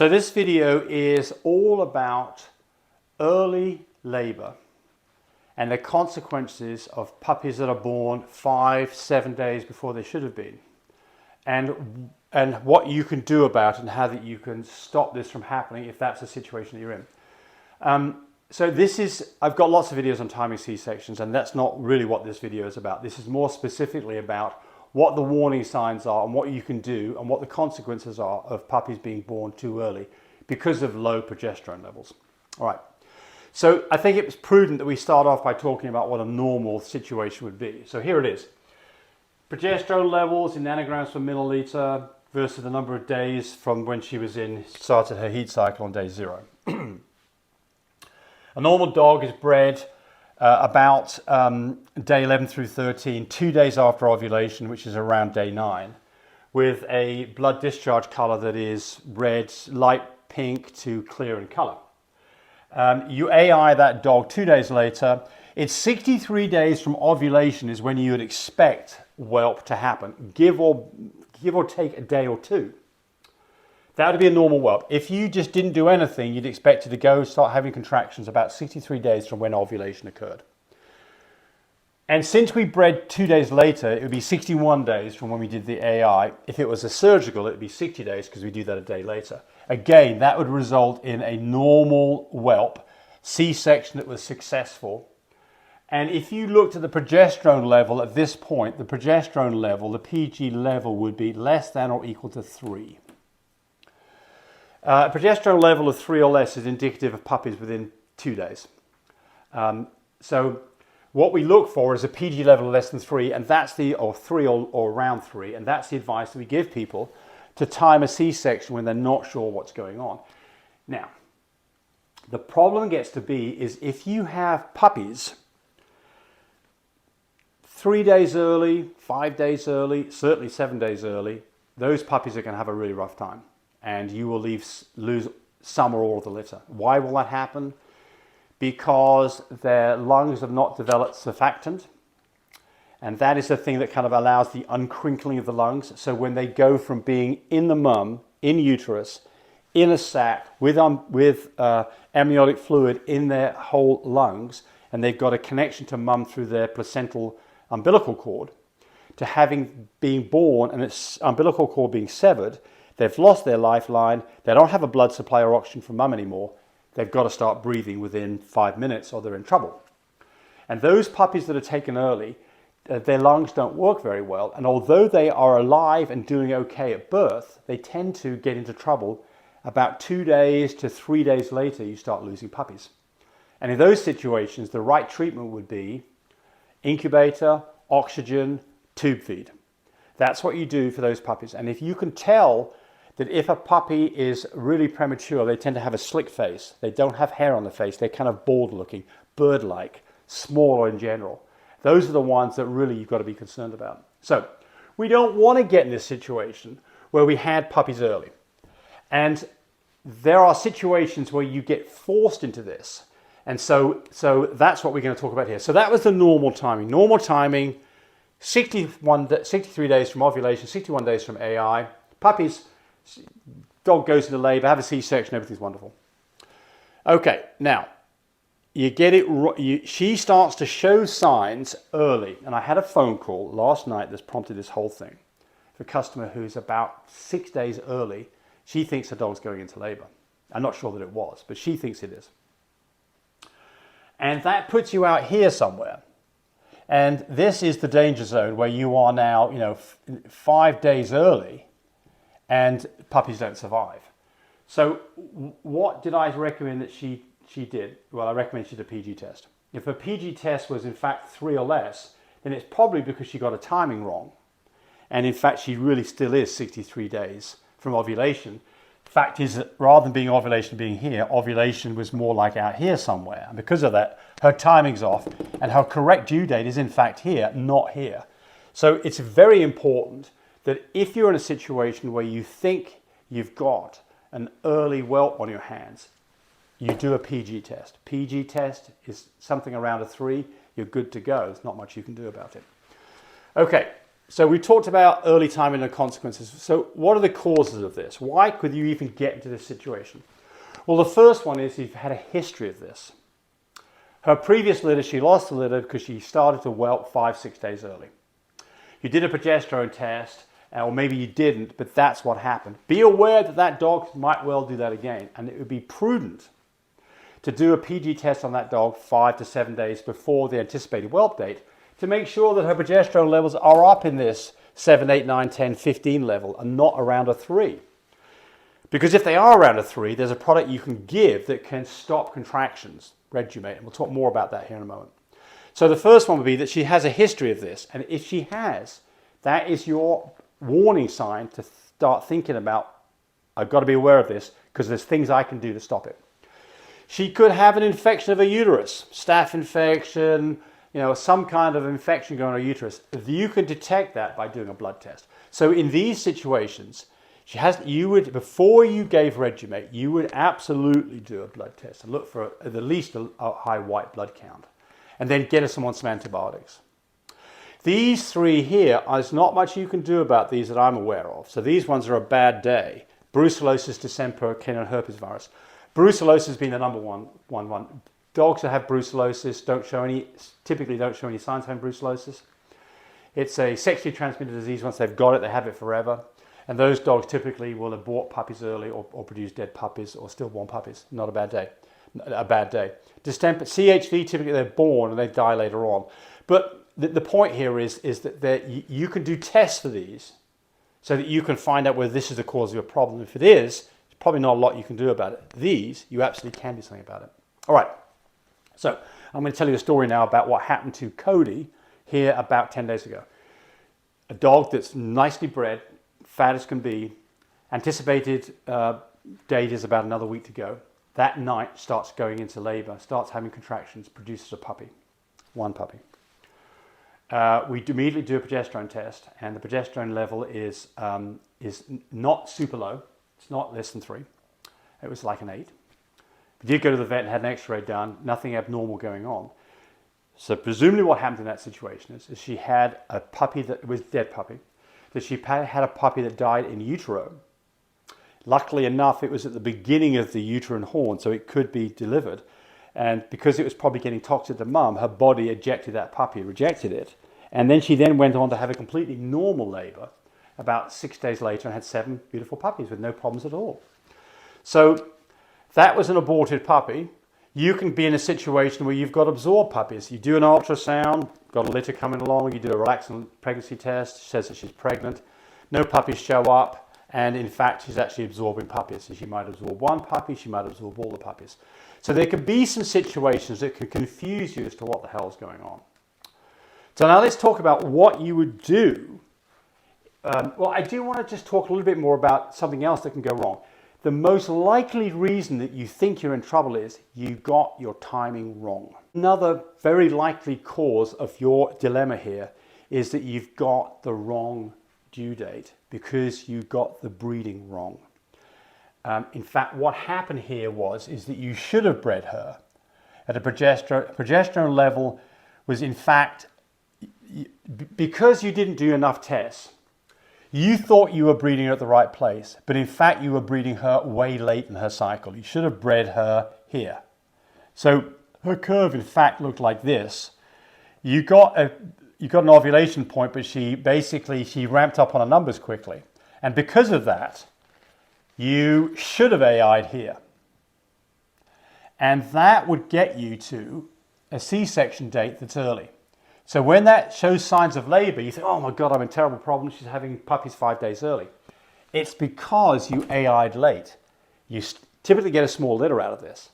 So this video is all about early labor and the consequences of puppies that are born 5-7 days before they should have been, and what you can do about it and how that you can stop this from happening if that's the situation that you're in. So I've got lots of videos on timing C-sections, and that's not really what this video is about. This is more specifically about what the warning signs are and what you can do and what the consequences are of puppies being born too early because of low progesterone levels. All right. So I think it was prudent that we start off by talking about what a normal situation would be. So here it is. Progesterone levels in nanograms per milliliter versus the number of days from when she started her heat cycle on day 0. A normal dog is bred about day 11 through 13, 2 days after ovulation, which is around day 9, with a blood discharge color that is red, light pink to clear in color. You AI that dog 2 days later. It's 63 days from ovulation is when you would expect whelp to happen, give or take a day or two. That would be a normal whelp. If you just didn't do anything, you'd expect it to go start having contractions about 63 days from when ovulation occurred. And since we bred 2 days later, it would be 61 days from when we did the AI. If it was a surgical, it would be 60 days because we do that a day later. Again, that would result in a normal whelp, C-section that was successful. And if you looked at the progesterone level at this point, the progesterone level, the PG level, would be less than or equal to 3. A progesterone level of 3 or less is indicative of puppies within 2 days. So what we look for is a PG level of less than 3, and that's or 3 or around 3, and that's the advice that we give people to time a C-section when they're not sure what's going on. Now, the problem gets to be is if you have puppies 3 days early, 5 days early, certainly 7 days early, those puppies are going to have a really rough time, and you will lose some or all of the litter. Why will that happen? Because their lungs have not developed surfactant, and that is the thing that kind of allows the uncrinkling of the lungs. So when they go from being in the mum, in uterus, in a sac with amniotic fluid in their whole lungs, and they've got a connection to mum through their placental umbilical cord, to having being born and its umbilical cord being severed, they've lost their lifeline, they don't have a blood supply or oxygen from mum anymore, they've got to start breathing within 5 minutes or they're in trouble. And those puppies that are taken early, their lungs don't work very well, and although they are alive and doing okay at birth, they tend to get into trouble about 2 days to 3 days later. You start losing puppies. And in those situations, the right treatment would be incubator, oxygen, tube feed. That's what you do for those puppies. And if you can tell that if a puppy is really premature, they tend to have a slick face. They don't have hair on the face. They're kind of bald looking, bird-like, smaller in general. Those are the ones that really you've got to be concerned about. So we don't want to get in this situation where we had puppies early. And there are situations where you get forced into this. And so that's what we're going to talk about here. So that was the normal timing. Normal timing, 63 days from ovulation, 61 days from AI. Puppies, dog goes into labor, have a C-section, everything's wonderful. Okay, now, you get it. She starts to show signs early. And I had a phone call last night that's prompted this whole thing. For a customer who's about 6 days early, she thinks her dog's going into labor. I'm not sure that it was, but she thinks it is. And that puts you out here somewhere. And this is the danger zone where you are now, 5 days early and puppies don't survive. So what did I recommend that she did? Well, I recommend she did a PG test. If a PG test was in fact 3 or less, then it's probably because she got a timing wrong. And in fact, she really still is 63 days from ovulation. Fact is that rather than being ovulation being here, ovulation was more like out here somewhere. And because of that, her timing's off and her correct due date is in fact here, not here. So it's very important that if you're in a situation where you think you've got an early whelp on your hands, you do a PG test. PG test is something around a 3, you're good to go. There's not much you can do about it. Okay, So we talked about early timing and consequences. So what are the causes of this? Why could you even get into this situation? Well, the first one is you've had a history of this. Her previous litter, she lost the litter because she started to whelp 5-6 days early. You did a progesterone test, or maybe you didn't, but that's what happened. Be aware that that dog might well do that again, and it would be prudent to do a PG test on that dog 5 to 7 days before the anticipated whelp date to make sure that her progesterone levels are up in this 7, 8, 9, 10, 15 level and not around a 3. Because if they are around a 3, there's a product you can give that can stop contractions, Regumate, and we'll talk more about that here in a moment. So the first one would be that she has a history of this, and if she has, that is your warning sign to start thinking about, I've got to be aware of this because there's things I can do to stop it. She could have an infection of her uterus, staph infection, some kind of infection going on her uterus. You can detect that by doing a blood test. So in these situations, before you gave Regumate, you would absolutely do a blood test and look for at least a high white blood count, and then get us on some antibiotics. These three here, there's not much you can do about these that I'm aware of. So these ones are a bad day. Brucellosis, distemper, canine herpes virus. Brucellosis being the number one. Dogs that have brucellosis typically don't show any signs of having brucellosis. It's a sexually transmitted disease. Once they've got it, they have it forever. And those dogs typically will abort puppies early or produce dead puppies or stillborn puppies. Not a bad day. A bad day. Distemper, CHV, typically they're born and they die later on. But the point here is that you can do tests for these so that you can find out whether this is the cause of your problem. If it is, there's probably not a lot you can do about it. These, you absolutely can do something about it. All right. So I'm going to tell you a story now about what happened to Cody here about 10 days ago. A dog that's nicely bred, fat as can be, anticipated date is about another week to go. That night starts going into labor, starts having contractions, produces a puppy, one puppy. We immediately do a progesterone test, and the progesterone level is not super low. It's not less than 3. It was like an 8. We did go to the vet and had an x-ray done, nothing abnormal going on. So presumably what happened in that situation is she had a puppy that was a dead puppy, that she had a puppy that died in utero. Luckily enough, it was at the beginning of the uterine horn, so it could be delivered. And because it was probably getting toxic to mum, her body ejected that puppy, rejected it. And then she went on to have a completely normal labor about 6 days later and had 7 beautiful puppies with no problems at all. So that was an aborted puppy. You can be in a situation where you've got absorbed puppies. You do an ultrasound, got a litter coming along, you do a relaxant pregnancy test, she says that she's pregnant. No puppies show up, and in fact she's actually absorbing puppies. So she might absorb one puppy, she might absorb all the puppies. So there can be some situations that can confuse you as to what the hell's going on. So now let's talk about what you would do. Well, I do want to just talk a little bit more about something else that can go wrong. The most likely reason that you think you're in trouble is you got your timing wrong. Another very likely cause of your dilemma here is that you've got the wrong due date because you got the breeding wrong. In fact, what happened here is that you should have bred her at a progesterone level was in fact, because you didn't do enough tests, you thought you were breeding her at the right place, but in fact you were breeding her way late in her cycle. You should have bred her here. So her curve in fact looked like this. You got an ovulation point, but she ramped up on her numbers quickly. And because of that, you should have AI'd here. And that would get you to a C-section date that's early. So when that shows signs of labor, you think, oh my God, I'm in terrible problem. She's having puppies 5 days early. It's because you AI'd late. You typically get a small litter out of this.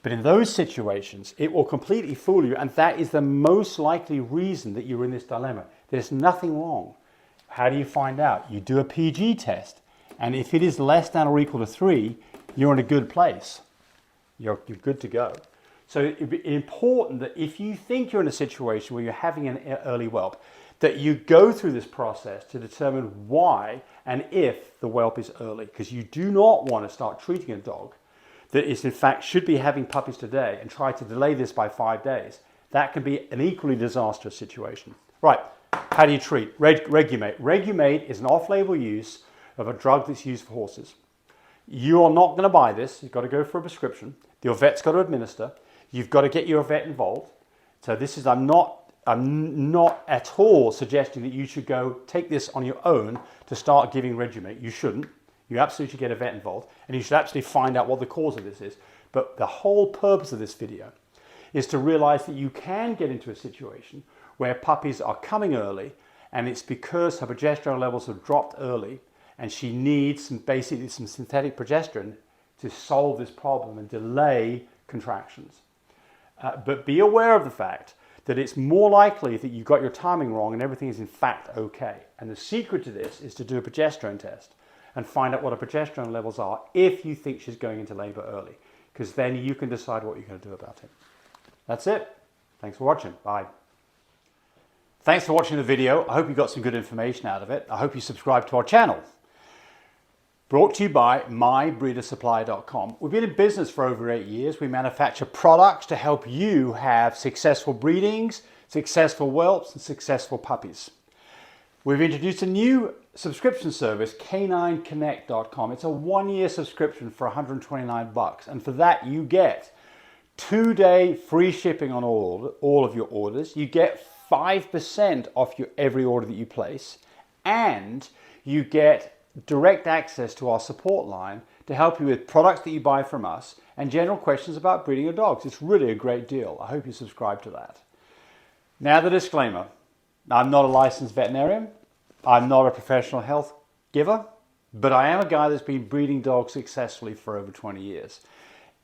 But in those situations, it will completely fool you. And that is the most likely reason that you're in this dilemma. There's nothing wrong. How do you find out? You do a PG test. And if it is less than or equal to 3, you're in a good place. You're good to go. So it'd be important that if you think you're in a situation where you're having an early whelp, that you go through this process to determine why and if the whelp is early, because you do not want to start treating a dog that is in fact should be having puppies today and try to delay this by 5 days. That can be an equally disastrous situation. Right, How do you treat? Regumate. Regumate is an off-label use of a drug that's used for horses. You are not going to buy this. You've got to go for a prescription. Your vet's got to administer. You've got to get your vet involved. So this is, I'm not at all suggesting that you should go take this on your own to start giving Regumate. You shouldn't. You absolutely should get a vet involved, and you should actually find out what the cause of this is. But the whole purpose of this video is to realize that you can get into a situation where puppies are coming early, and it's because her progesterone levels have dropped early, and she needs basically some synthetic progesterone to solve this problem and delay contractions. But be aware of the fact that it's more likely that you got your timing wrong and everything is in fact okay. And the secret to this is to do a progesterone test and find out what her progesterone levels are if you think she's going into labor early, because then you can decide what you're going to do about it. That's it. Thanks for watching. Bye. Thanks for watching the video. I hope you got some good information out of it. I hope you subscribe to our channel. Brought to you by mybreedersupply.com. We've been in business for over 8 years. We manufacture products to help you have successful breedings, successful whelps, and successful puppies. We've introduced a new subscription service, canineconnect.com. It's a 1-year subscription for $129, and for that you get 2-day free shipping on all of your orders. You get 5% off every order that you place, and you get direct access to our support line to help you with products that you buy from us and general questions about breeding your dogs. It's really a great deal. I hope you subscribe to that. Now the disclaimer. I'm not a licensed veterinarian. I'm not a professional health giver, but I am a guy that's been breeding dogs successfully for over 20 years.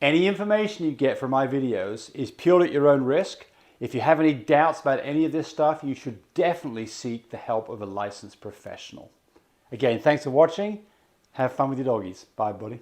Any information you get from my videos is purely at your own risk. If you have any doubts about any of this stuff, you should definitely seek the help of a licensed professional. Again, thanks for watching. Have fun with your doggies. Bye, buddy.